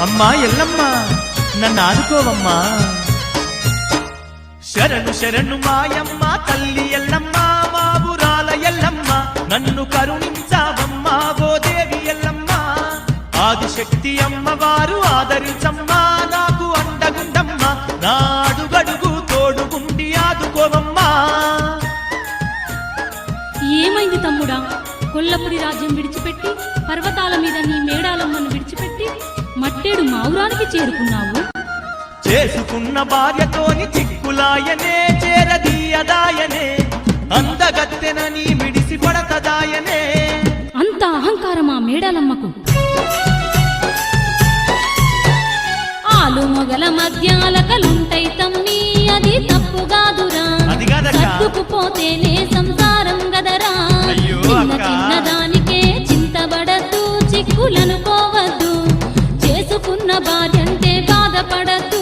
అమ్మా ఎల్లమ్మ నన్ను ఆదుకోవమ్మా. శరణు శరణు మాయమ్మ తల్లి ఎల్లమ్మ మా బురాల ఎల్లమ్మ, నన్ను కరుణించావమ్మా ఓ దేవి ఎల్లమ్మ. ఆదిశక్తి అమ్మవారు ఆదరించమ్మా, నాకు అండగుండమ్మ, నా అడుగడుగు తోడుగుండి ఆదుకోవమ్మా. ఏమైంది తమ్ముడా? కొల్లపురి రాజ్యం విడిచిపెట్టి పర్వతాల మీద నీ మేడాలమ్మను విడిచిపెట్టి మట్టేడు మావురానికి చేరుకున్నావు. చేసుకున్న భార్యతోని చిక్కులాయనే, చేరదీయదాయనే, అందగత్తెనని మిడిసి పడతదాయనే. అంత అహంకారమా మేడాలమ్మకు? ఆలు మొగల మధ్యాలకలుంటై తమ్మి, అది తప్పుగాదురా. సర్దుకుపోతేనే సంసారం గదరా. చిన్నదానికే చింతబడద్దు, చిక్కులనుకోవద్దు, చేసుకున్న భార్యంటే బాధపడద్దు.